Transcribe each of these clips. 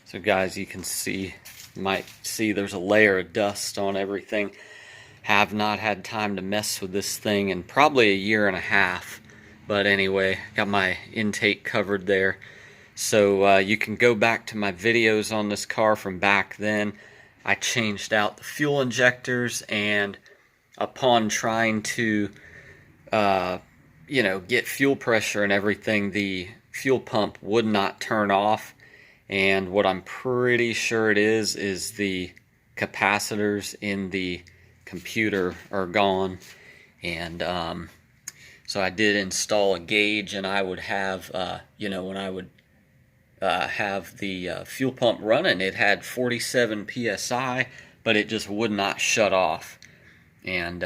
So guys, you can see, you might see there's a layer of dust on everything. Have not had time to mess with this thing in probably a year and a half. But anyway, got my intake covered there. So you can go back to my videos on this car from back then. I changed out the fuel injectors, and upon trying to get fuel pressure and everything, the fuel pump would not turn off. And what I'm pretty sure it is the capacitors in the computer are gone. And so I did install a gauge, and I would have, when I would have the fuel pump running, it had 47 psi, but it just would not shut off. And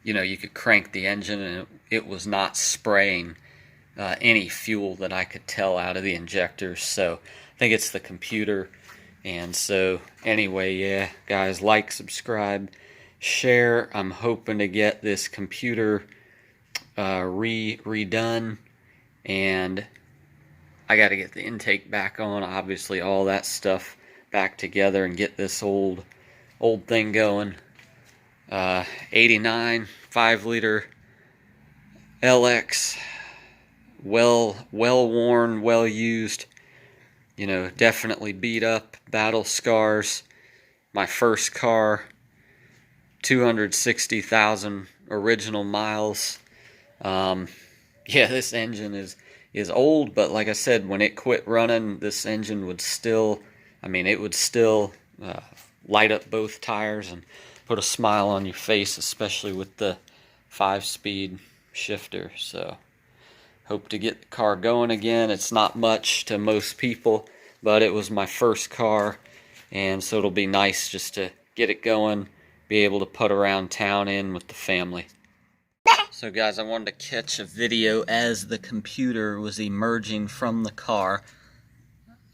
you could crank the engine, and it was not spraying any fuel that I could tell out of the injectors. So I think it's the computer. And so anyway, yeah, guys, like, subscribe, share. I'm hoping to get this computer redone, and I got to get the intake back on, obviously all that stuff back together, and get this old thing going. 89 5-liter LX, well worn, well used, definitely beat up, battle scars. My first car, 260,000 original miles. Yeah, this engine is old, but like I said, when it quit running, this engine would still, it would still light up both tires and put a smile on your face, especially with the 5-speed shifter. So hope to get the car going again. It's not much to most people, but it was my first car, and so it'll be nice just to get it going, be able to put around town in with the family. So guys, I wanted to catch a video as the computer was emerging from the car.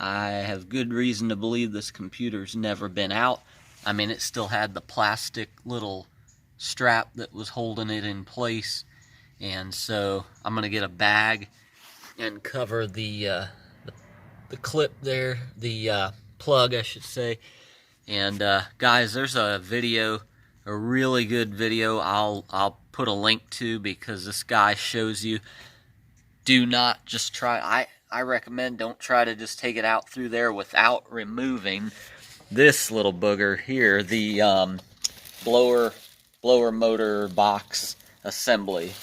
I have good reason to believe this computer's never been out. It still had the plastic little strap that was holding it in place. And so I'm going to get a bag and cover the clip there, the plug, I should say. And guys, there's a video, a really good video I'll put a link to, because this guy shows you, do not just try, I recommend don't try to just take it out through there without removing this little booger here, the blower motor box assembly.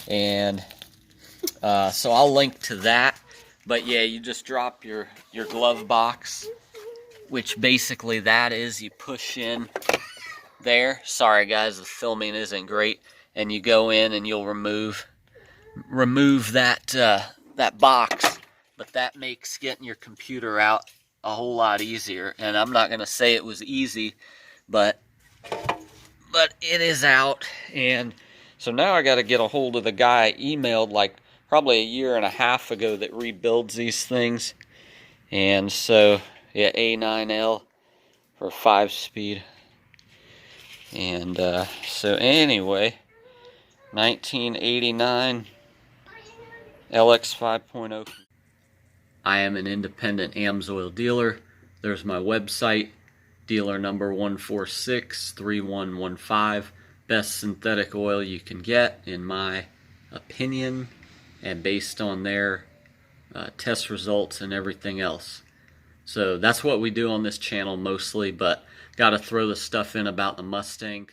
And so I'll link to that. But yeah, you just drop your glove box, which basically that is, you push in there. Sorry guys, the filming isn't great. And you go in and you'll remove that box. But that makes getting your computer out a whole lot easier. And I'm not gonna say it was easy, but it is out. And so now I got to get a hold of the guy I emailed like probably a year and a half ago that rebuilds these things. And so yeah, A9L for 5-speed. And so anyway, 1989 LX 5.0. I am an independent Amsoil dealer. There's my website, dealer number 1463115. Best synthetic oil you can get, in my opinion, and based on their test results and everything else. So that's what we do on this channel mostly, but got to throw the stuff in about the Mustang.